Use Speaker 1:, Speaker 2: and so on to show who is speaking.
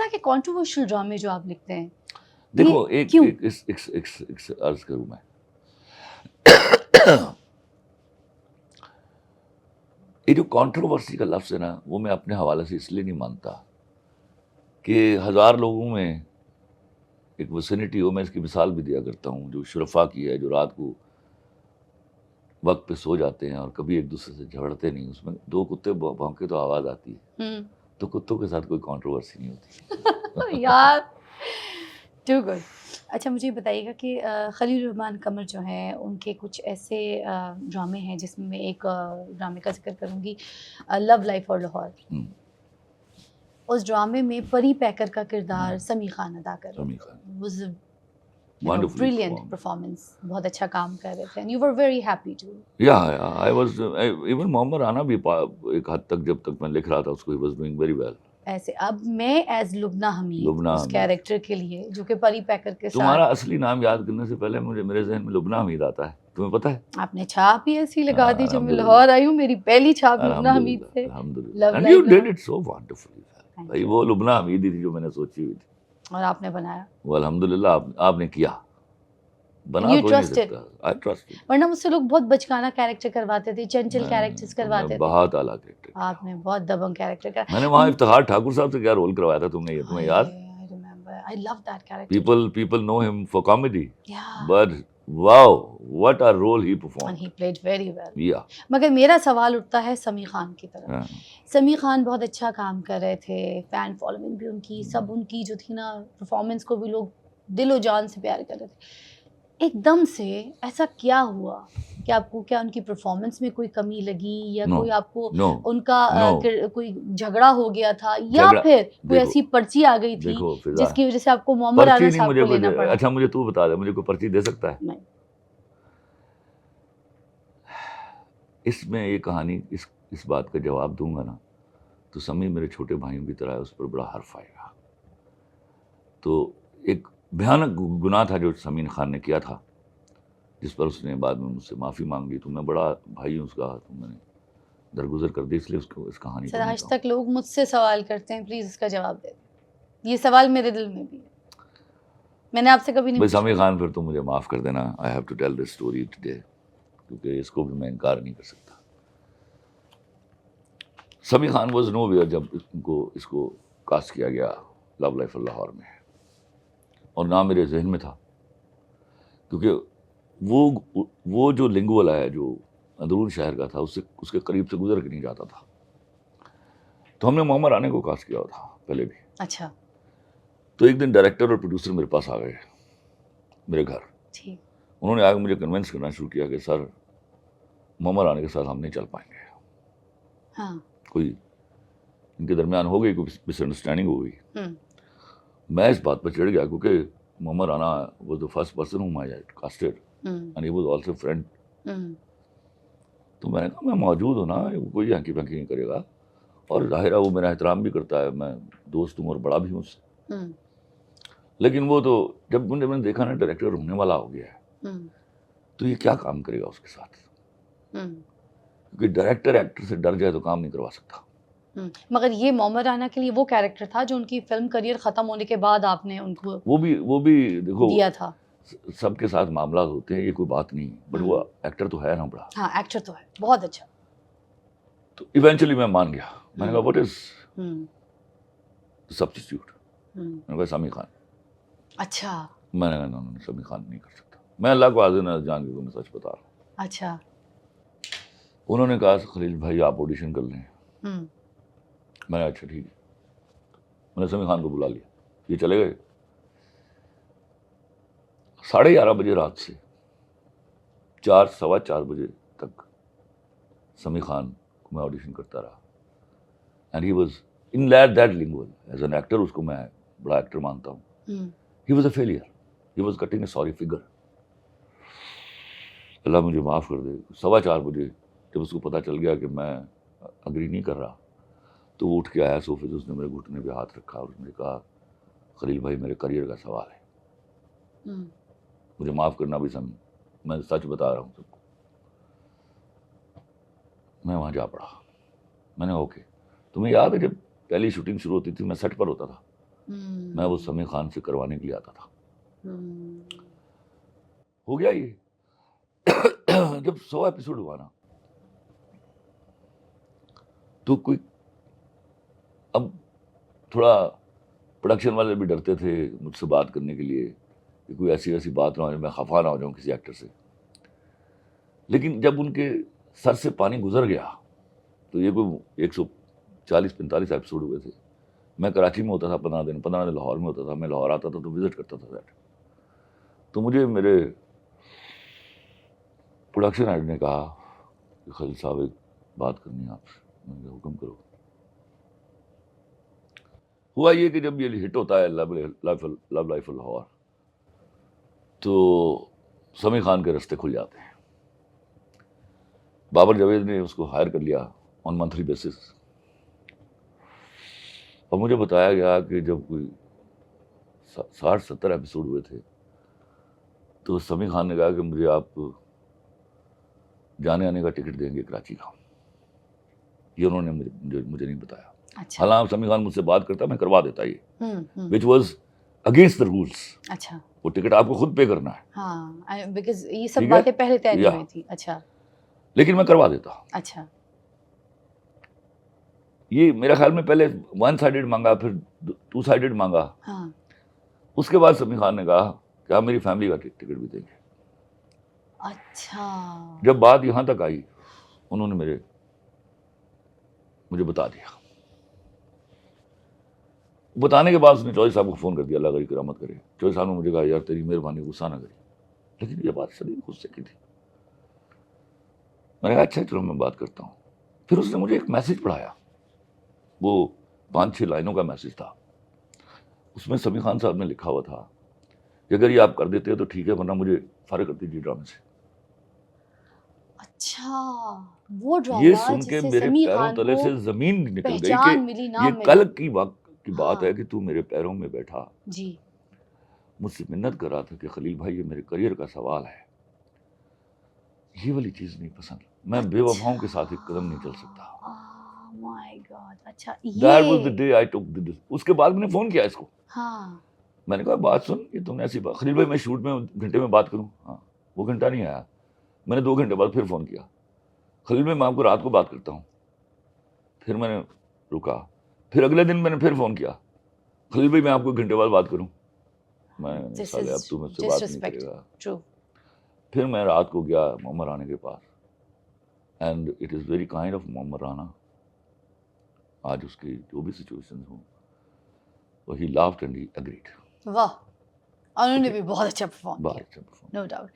Speaker 1: तरह के कंट्रोवर्शियल ड्रामे जो आप लिखते हैं,
Speaker 2: देखो
Speaker 1: ये
Speaker 2: एक
Speaker 1: क्यों?
Speaker 2: एक इस अर्ज करूं मैं ये जो कंट्रोवर्सी का लफ्ज़ है ना, वो मैं अपने हवाले से इसलिए नहीं मानता कि 1000 लोगों में एक विसिनिटी हो। मैं इसकी मिसाल भी दिया करता हूँ, जो शुरफा की है, जो रात को वक्त पे सो जाते हैं और कभी एक दूसरे से झगड़ते नहीं। उसमें 2 कुत्ते भौंके तो आवाज़ आती है,
Speaker 1: हम्म।
Speaker 2: तो कुत्तों के साथ कोई कंट्रोवर्सी नहीं होती।
Speaker 1: यार, टू गुड। अच्छा, मुझे बताइएगा कि खलील रहमान कमर जो हैं, उनके कुछ ऐसे ड्रामे हैं जिसमें मैं एक ड्रामे का जिक्र करूँगी, लव लाइफ और लाहौर।
Speaker 2: हम्म,
Speaker 1: उस ड्रामे में परी पैकर का किरदार समी खान अदा कर रहे
Speaker 2: समी
Speaker 1: थे।
Speaker 2: Khan
Speaker 1: was
Speaker 2: wonderfully
Speaker 1: brilliant
Speaker 2: perform.
Speaker 1: Performance, बहुत अच्छा काम कर रहे थे and you were very happy too.
Speaker 2: Yeah I was even Mohammad Rana भी एक हद तक, जब तक मैं लिख रहा था उसको, he was doing very well.
Speaker 1: ऐसे अब मैं एज लुबना हमीद
Speaker 2: लुबना
Speaker 1: उस
Speaker 2: हमीद,
Speaker 1: कैरेक्टर के लिए जो कि परी पैकर के साथ,
Speaker 2: तुम्हारा असली नाम याद करने से पहले मुझे मेरे जहन में लुबना हमीद आता है, तुम्हें पता है?
Speaker 1: आपने छाप ही ऐसी लगा दी। जब मैं
Speaker 2: अल्हम्दुलिल्लाह,
Speaker 1: लाहौर आई हूँ, मेरी पहली छाप लुबना हमीद
Speaker 2: अल्हम्दुलिल्लाह,
Speaker 1: से।
Speaker 2: अल्हम्दुलिल्लाह,
Speaker 1: love
Speaker 2: and you
Speaker 1: life
Speaker 2: did
Speaker 1: Lahore.
Speaker 2: It so wonderfully.
Speaker 1: Thank
Speaker 2: भाई
Speaker 1: यू।
Speaker 2: वो लुबना हमीद ही थी जो मैंने सोची हुई थी,
Speaker 1: और आपने बनाया।
Speaker 2: वो अल्हम्दुलिल्लाह आपने किया। बना
Speaker 1: यू
Speaker 2: कोई नहीं
Speaker 1: ट्रस्टेड।
Speaker 2: सकता, आई ट्रस्ट।
Speaker 1: वरना मुझसे लोग बहुत बचकाना कैरेक्टर करवाते थे, चंचल कैरेक्टर्स
Speaker 2: तुमने
Speaker 1: करवाते थे।
Speaker 2: बहुत आला कैरेक्टर किया।
Speaker 1: आपने बहुत दबंग कैरेक्टर का।
Speaker 2: मैंने वहाँ इफ्तिखार ठाकुर साहब से क्या रोल करवाया था तुमने, ये तुम्हें याद?
Speaker 1: I remember, I love that character too.
Speaker 2: People know him for comedy,
Speaker 1: yeah,
Speaker 2: but wow, what a role he
Speaker 1: and
Speaker 2: performed.
Speaker 1: He played very well.
Speaker 2: Yeah
Speaker 1: मगर मेरा सवाल उठता है समी खान की तरफ।
Speaker 2: हाँ,
Speaker 1: समी खान बहुत अच्छा काम कर रहे थे, फैन फॉलोइंग भी उनकी, सब उनकी जो थी ना, परफॉर्मेंस को भी लोग दिलो जान से प्यार कर रहे थे। एकदम से ऐसा क्या हुआ कि आपको, क्या उनकी परफॉर्मेंस में कोई कमी लगी, या
Speaker 2: नो
Speaker 1: कोई आपको
Speaker 2: नो
Speaker 1: उनका
Speaker 2: नो,
Speaker 1: कोई झगड़ा हो गया था, या
Speaker 2: झगड़ा,
Speaker 1: फिर कोई
Speaker 2: देखो
Speaker 1: ऐसी पर्ची आ गई थी
Speaker 2: देखो फिजा,
Speaker 1: जिसकी वजह से आपको मोहम्मद
Speaker 2: पर्ची
Speaker 1: राना
Speaker 2: नहीं
Speaker 1: साहब
Speaker 2: मुझे
Speaker 1: को
Speaker 2: कुछ,
Speaker 1: लेना पड़ा?
Speaker 2: अच्छा मुझे तू बता दे, मुझे कोई पर्ची दे सकता है?
Speaker 1: नहीं।
Speaker 2: इसमें ये कहानी, इस बात का जवाब दूंगा ना, तो समी मेरे छोटे भाइयों की तरह है, उस पर बड़ा हर्फ आएगा। तो एक भयानक गुनाह था जो समीन खान ने किया था, जिस पर उसने बाद में मुझसे माफ़ी मांग ली। तो मैं बड़ा भाई हूँ उसका, तो मैंने दरगुजर कर दी, इसलिए उसको इस कहानी
Speaker 1: सर,
Speaker 2: को
Speaker 1: आज
Speaker 2: नहीं
Speaker 1: तक लोग मुझसे सवाल करते हैं, प्लीज इसका जवाब दे दें। ये सवाल मेरे दिल में भी है, मैंने आपसे कभी नहीं
Speaker 2: भाई
Speaker 1: पूछा।
Speaker 2: समी खान, फिर तो मुझे माफ़ कर देना, I have to tell this story today, क्योंकि इसको भी मैं इनकार नहीं कर सकता। समी खान वॉज नो वेयर जब इसको कास्ट किया गया लव लाइफ लाहौर में, और ना मेरे जहन में था, क्योंकि वो जो लिंगुअल है, जो अंदरून शहर का था, उसके करीब से गुजर के नहीं जाता था। तो हमने मोहम्मद राना को कास्ट किया था पहले भी।
Speaker 1: अच्छा,
Speaker 2: तो एक दिन डायरेक्टर और प्रोड्यूसर मेरे पास आ गए, मेरे घर।
Speaker 1: ठीक।
Speaker 2: उन्होंने आगे मुझे कन्विंस करना शुरू किया कि सर, मोहम्मद राना के साथ हम नहीं चल पाएंगे,
Speaker 1: हाँ।
Speaker 2: कोई इनके दरमियान हो गई, कोई मिसअंडरस्टैंडिंग हो गई।
Speaker 1: हम्म।
Speaker 2: मैं इस बात पर चिढ़ गया, क्योंकि मोहम्मद राना वो द फर्स्ट पर्सन हूँ I casted,
Speaker 1: hmm.
Speaker 2: And he was also friend.
Speaker 1: Hmm.
Speaker 2: तो मैंने कहा मैं मौजूद हूँ ना, कोई हैंकी पैंकी नहीं करेगा, और जाहिर है वो मेरा एहतराम भी करता है, मैं दोस्त हूँ और बड़ा भी हूँ उससे।
Speaker 1: हम्म।
Speaker 2: लेकिन वो तो जब मैंने देखा ना डायरेक्टर होने वाला हो गया है,
Speaker 1: हम्म।
Speaker 2: तो ये क्या काम करेगा उसके साथ,
Speaker 1: हम्म।
Speaker 2: क्योंकि डायरेक्टर एक्टर से डर जाए तो काम नहीं करवा सकता।
Speaker 1: मगर ये मोहम्मद राना के लिए वो कैरेक्टर था जो उनकी फिल्म करियर खत्म होने के बाद आपने उनको
Speaker 2: वो भी देखो,
Speaker 1: दिया था।
Speaker 2: सबके साथ मामला होते हैं, ये कोई बात नहीं, बट वो एक्टर तो है ना बड़ा।
Speaker 1: हाँ, एक्टर तो है, बहुत अच्छा।
Speaker 2: तो इवेंचुअली मैं मान गया, मैंने कहा व्हाट इज
Speaker 1: हम्म।
Speaker 2: सब्स्टिट्यूट, मैंने कहा समी खान।
Speaker 1: अच्छा।
Speaker 2: मैंने कहा नहीं, समी खान नहीं कर सकता, मैं अल्लाह को हाजिर न जान के मैं सच बता रहा हूँ।
Speaker 1: अच्छा।
Speaker 2: उन्होंने कहा खलील भाई आप ऑडिशन कर लें।
Speaker 1: हम्म।
Speaker 2: मैंने अच्छा ठीक है, मैंने समी खान को बुला लिया, ये चले गए। 11:30 बजे रात से 4 सवा 4 बजे तक समी खान को मैं ऑडिशन करता रहा, and he was in that lingual as an actor, उसको मैं बड़ा एक्टर मानता हूँ। He was a failure, he was cutting a sorry figure. अल्लाह मुझे माफ़ कर दे, 4:15 बजे जब उसको पता चल गया कि मैं अग्री नहीं कर रहा, तो वो उठ के आया सोफे से, उसने मेरे घुटने पे हाथ रखा और उसने कहा खलील भाई मेरे करियर का सवाल है, मुझे माफ़ करना भी समी, मैं सच बता रहा हूँ सबको। मैं वहाँ जा पड़ा, मैंने ओके। तुम्हें याद है जब पहली शूटिंग शुरू होती थी, मैं सेट पर होता था, मैं वो समीर खान से करवाने के लिए आता था।
Speaker 1: हम्म,
Speaker 2: हो गया ये। जब 100 एपिसोड हुआ ना, तो कोई, अब थोड़ा प्रोडक्शन वाले भी डरते थे मुझसे बात करने के लिए कि कोई ऐसी वैसी बात ना हो जाए, मैं खफा ना हो जाऊं किसी एक्टर से। लेकिन जब उनके सर से पानी गुजर गया, तो ये कोई 140-45 एपिसोड हुए थे। मैं कराची में होता था 15 दिन लाहौर में होता था। मैं लाहौर आता था तो विजिट करता था सेट। तो मुझे मेरे प्रोडक्शन हेड ने कहा कि खलील साहब एक बात करनी है आपसे। मैंने कहा हुक्म करो। हुआ ये कि जब ये हिट होता है लव लाइफ ऑफ लाहौर, तो समीर खान के रास्ते खुल जाते हैं। बाबर जावेद ने उसको हायर कर लिया ऑन मंथली बेसिस। और मुझे बताया गया कि जब कोई 60-70 एपिसोड हुए थे, तो समीर खान ने कहा कि मुझे आप जाने आने का टिकट देंगे कराची का। ये उन्होंने मुझे नहीं बताया।
Speaker 1: अच्छा।
Speaker 2: हालांकि समीर खान मुझसे बात करता, मैं करवा देता ये,
Speaker 1: hmm,
Speaker 2: which was against the rules.
Speaker 1: अच्छा।
Speaker 2: वो टिकट आपको खुद पे करना है,
Speaker 1: हाँ, बिकॉज ये सब
Speaker 2: ठीक है?
Speaker 1: बातें पहले तय नहीं
Speaker 2: या।
Speaker 1: हुई थी। अच्छा।
Speaker 2: लेकिन मैं करवा देता।
Speaker 1: अच्छा।
Speaker 2: ये मेरे ख्याल में पहले 1 साइडेड मांगा, फिर 2 साइडेड मांगा।
Speaker 1: हाँ।
Speaker 2: उसके बाद समीर खान ने कहा कि आप मेरी फैमिली का टिकट भी देंगे।
Speaker 1: अच्छा।
Speaker 2: जब बात यहाँ तक आई, उन्होंने मुझे बता दिया। बताने के बाद उसने चौधरी साहब को फ़ोन कर दिया, अल्लाह करी करामत करे। चौधरी साहब ने मुझे कहा यार तेरी मेहरबानी, गुस्सा ना करी। लेकिन ये बात शदीद गुस्से की थी। मैंने कहा अच्छा चलो मैं बात करता हूँ। फिर उसने मुझे एक मैसेज पढ़ाया, वो 5-6 लाइनों का मैसेज था। उसमें समीर खान साहब ने लिखा हुआ था कि अगर ये आप कर देते हो तो ठीक है, वरना मुझे फारिग कर दीजिए ड्रामे से।
Speaker 1: अच्छा, वो
Speaker 2: ये
Speaker 1: ड्रामा
Speaker 2: सुन के
Speaker 1: जिससे
Speaker 2: मेरे
Speaker 1: समीर
Speaker 2: पैरों
Speaker 1: खान
Speaker 2: तले
Speaker 1: को
Speaker 2: से जमीन निकल गई
Speaker 1: पहचान
Speaker 2: कि
Speaker 1: मिली,
Speaker 2: ये
Speaker 1: नाम मिला।
Speaker 2: कल की बात
Speaker 1: हाँ।
Speaker 2: है कि तू मेरे पैरों में बैठा,
Speaker 1: जी।
Speaker 2: मुझसे मिन्नत कर रहा था कि खलील भाई ये मेरे करियर का सवाल है। ये वाली चीज नहीं पसंद। मैं बेवफाओं के साथ एक कदम नहीं चल सकता।
Speaker 1: My God. अच्छा,
Speaker 2: That was the
Speaker 1: ये।
Speaker 2: day I took the. उसके बाद मैंने फोन किया इसको।
Speaker 1: हाँ।
Speaker 2: मैंने कहा बात सुन, ये तुमने ऐसी बात, खलील भाई मैं शूट में घंटे में बात करूं। हाँ, वो घंटा नहीं आया। मैंने 2 घंटे बाद फिर फोन किया, खलील भाई मैं आपको रात को बात करता हूँ। फिर मैंने रुका, फिर अगले दिन मैंने फिर फोन किया, खलील भाई मैं आपको 1 घंटे बाद बात करूं। मैं साले अब तू मुझसे बात नहीं करेगा।
Speaker 1: ट्रू।
Speaker 2: फिर मैं रात को गया मोहम्मद राना के पास, and it is very kind of Mohammad Rana. आज उसकी जो भी सिचुएशन हो, वो he laughed and he agreed.
Speaker 1: वाह, उन्होंने भी बहुत अच्छा परफॉर्म
Speaker 2: बहुत
Speaker 1: किया,
Speaker 2: अच्छा परफॉर्म।
Speaker 1: No doubt.